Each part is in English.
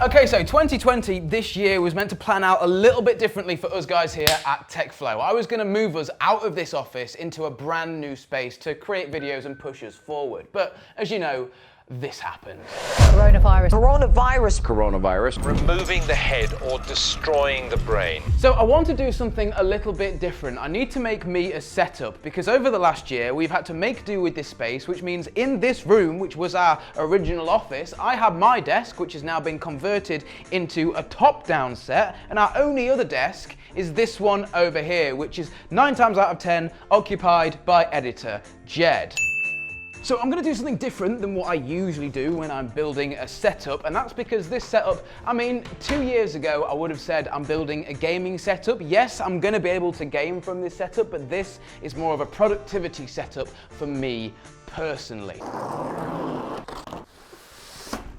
Okay, so 2020, this year, was meant to plan out a little bit differently for us guys here at TechFlow. I was going to move us out of this office into a brand new space to create videos and push us forward. But as you know, this happened. Coronavirus. Coronavirus. Coronavirus. Removing the head or destroying the brain. So I want to do something a little bit different. I need to make me a setup because over the last year we've had to make do with this space, which means in this room, which was our original office, I have my desk, which has now been converted into a top-down set, and our only other desk is this one over here, which is 9 times out of 10 occupied by editor Jed. So I'm going to do something different than what I usually do when I'm building a setup, and that's because this setup, I mean, 2 years ago I would have said I'm building a gaming setup. Yes, I'm going to be able to game from this setup, but this is more of a productivity setup for me personally.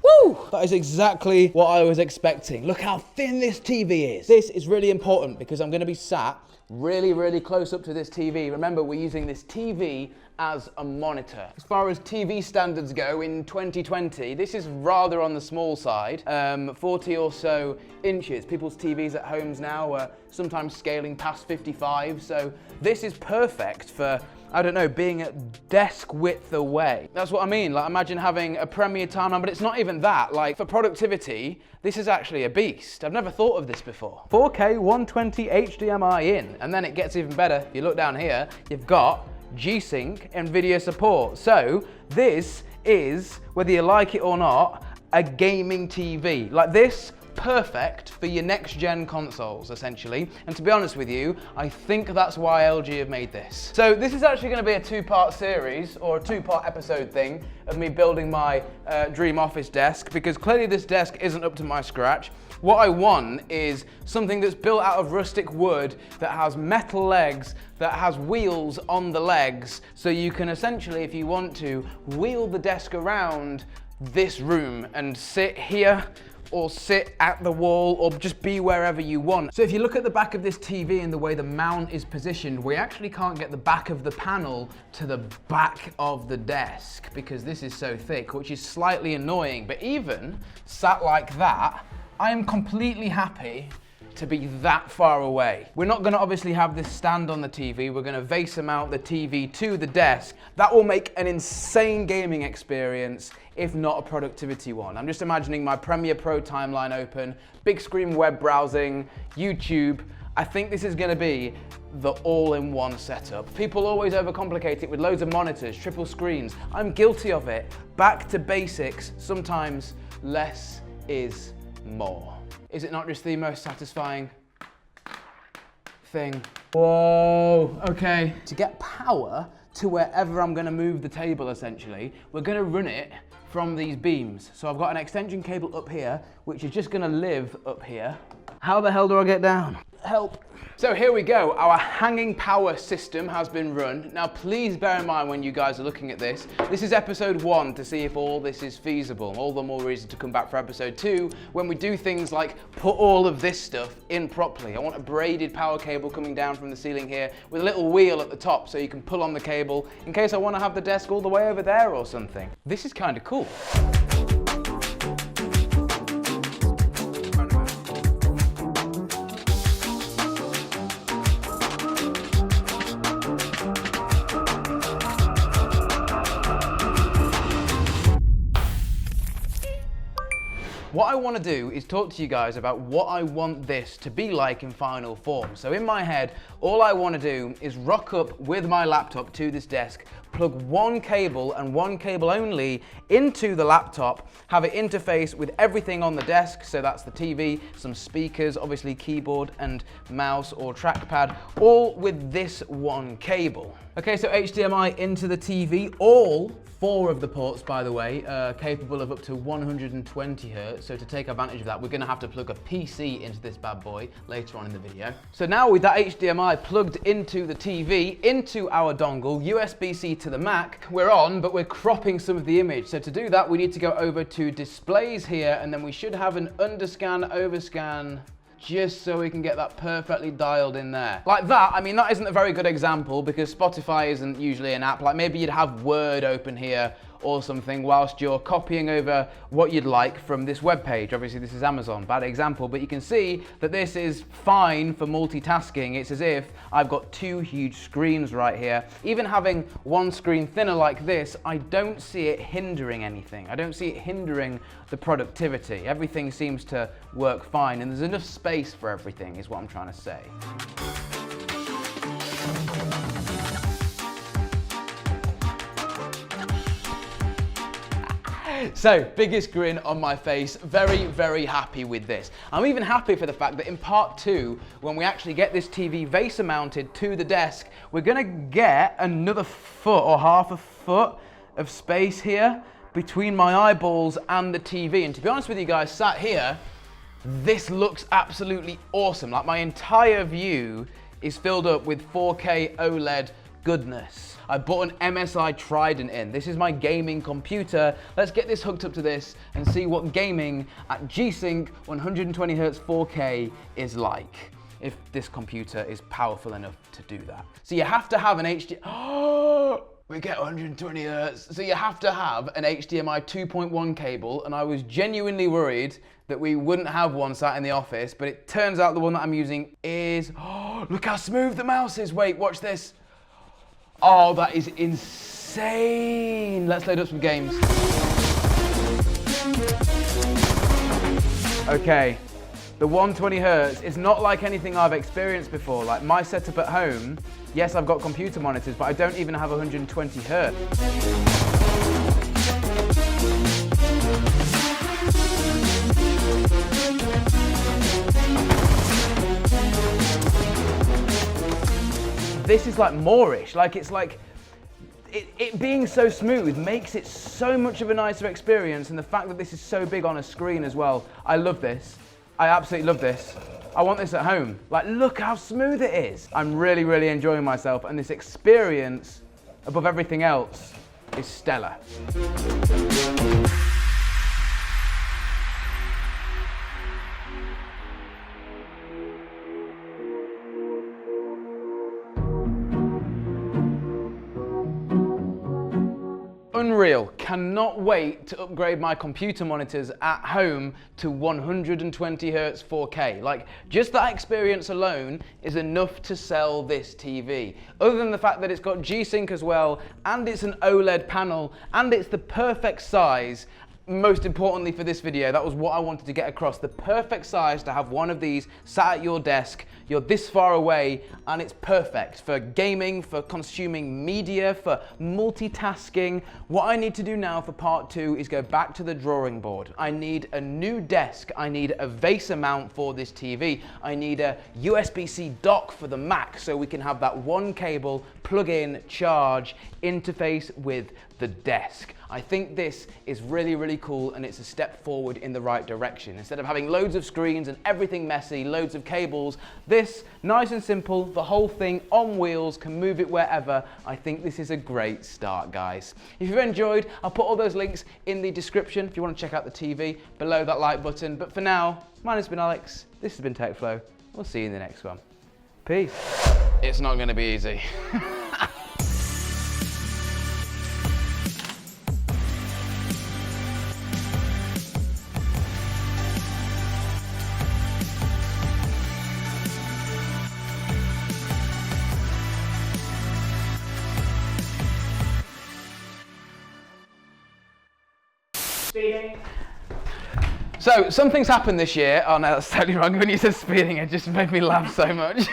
Woo! That is exactly what I was expecting. Look how thin this TV is. This is really important because I'm going to be sat really, really close up to this TV. Remember, we're using this TV as a monitor. As far as TV standards go in 2020, this is rather on the small side, 40 or so inches. People's TVs at homes now are sometimes scaling past 55, so this is perfect for, I don't know, being at desk width away. That's what I mean. Like, imagine having a Premiere timeline, but it's not even that. Like, for productivity, this is actually a beast. I've never thought of this before. 4K 120 HDMI in, and then it gets even better. If you look down here, you've got G-Sync and video support. So this is, whether you like it or not, a gaming TV. Like this, perfect for your next gen consoles, essentially. And to be honest with you, I think that's why LG have made this. So this is actually going to be a 2-part series, or a 2-part episode thing, of me building my dream office desk, because clearly this desk isn't up to my scratch. What I want is something that's built out of rustic wood, that has metal legs, that has wheels on the legs, so you can essentially, if you want to, wheel the desk around this room and sit here, or sit at the wall, or just be wherever you want. So if you look at the back of this TV and the way the mount is positioned, we actually can't get the back of the panel to the back of the desk because this is so thick, which is slightly annoying. But even sat like that, I am completely happy to be that far away. We're not going to obviously have this stand on the TV. We're going to vase mount the TV to the desk. That will make an insane gaming experience, if not a productivity one. I'm just imagining my Premiere Pro timeline open, big screen web browsing, YouTube. I think this is going to be the all-in-one setup. People always overcomplicate it with loads of monitors, triple screens. I'm guilty of it. Back to basics. Sometimes less is more. Is it not just the most satisfying thing? Whoa, okay. To get power to wherever I'm gonna move the table, essentially, we're gonna run it from these beams. So I've got an extension cable up here, which is just gonna live up here. How the hell do I get down? Help. So here we go, our hanging power system has been run. Now please bear in mind when you guys are looking at this, this is episode 1 to see if all this is feasible. All the more reason to come back for episode 2 when we do things like put all of this stuff in properly. I want a braided power cable coming down from the ceiling here with a little wheel at the top so you can pull on the cable in case I want to have the desk all the way over there or something. This is kind of cool. What I want to do is talk to you guys about what I want this to be like in final form. So in my head, all I want to do is rock up with my laptop to this desk, plug one cable and one cable only into the laptop, have it interface with everything on the desk, so that's the TV, some speakers, obviously keyboard and mouse or trackpad, all with this one cable. Okay, so HDMI into the TV, all 4 of the ports, by the way, capable of up to 120 Hz. So to take advantage of that, we're gonna have to plug a PC into this bad boy later on in the video. So now with that HDMI plugged into the TV, into our dongle, USB-C to the Mac, we're on, but we're cropping some of the image. So to do that, we need to go over to displays here, and then we should have an underscan, overscan, just so we can get that perfectly dialed in there. Like that, I mean, that isn't a very good example because Spotify isn't usually an app. Like maybe you'd have Word open here or something whilst you're copying over what you'd like from this web page. Obviously this is Amazon, bad example, but you can see that this is fine for multitasking. It's as if I've got two huge screens right here. Even having one screen thinner like this, I don't see it hindering anything. I don't see it hindering the productivity. Everything seems to work fine, and there's enough space for everything is what I'm trying to say. So, biggest grin on my face, very, very happy with this. I'm even happy for the fact that in part 2, when we actually get this TV VESA mounted to the desk, we're gonna get another foot or half a foot of space here between my eyeballs and the TV. And to be honest with you guys, sat here, this looks absolutely awesome. Like, my entire view is filled up with 4K OLED goodness. I bought an MSI Trident in. This is my gaming computer. Let's get this hooked up to this and see what gaming at G-Sync 120Hz 4K is like, if this computer is powerful enough to do that. So you have to have an HDMI, we get 120 Hz. So you have to have an HDMI 2.1 cable, and I was genuinely worried that we wouldn't have one sat in the office, but it turns out the one that I'm using is, look how smooth the mouse is. Wait, watch this. Oh, that is insane. Let's load up some games. Okay, the 120 Hz is not like anything I've experienced before. Like my setup at home, yes, I've got computer monitors, but I don't even have 120 Hz. This is like Moorish, like it's like, it being so smooth makes it so much of a nicer experience, and the fact that this is so big on a screen as well, I love this. I absolutely love this. I want this at home. Like, look how smooth it is. I'm really, really enjoying myself, and this experience, above everything else, is stellar. Unreal. Cannot wait to upgrade my computer monitors at home to 120 Hz 4K. Like, just that experience alone is enough to sell this TV. Other than the fact that it's got G-Sync as well, and it's an OLED panel, and it's the perfect size. Most importantly for this video, that was what I wanted to get across. The perfect size to have one of these sat at your desk. You're this far away, and it's perfect for gaming, for consuming media, for multitasking. What I need to do now for part 2 is go back to the drawing board. I need a new desk. I need a VESA mount for this TV. I need a USB-C dock for the Mac so we can have that one cable, plug-in, charge, interface with the desk. I think this is really, really cool, and it's a step forward in the right direction. Instead of having loads of screens and everything messy, loads of cables, this, nice and simple, the whole thing on wheels, can move it wherever. I think this is a great start, guys. If you've enjoyed, I'll put all those links in the description if you want to check out the TV, below that like button. But for now, my name's been Alex, this has been TechFlow. We'll see you in the next one. Peace. It's not going to be easy. Speeding. So, something's happened this year. Oh no, that's totally wrong. When you said speeding, it just made me laugh so much.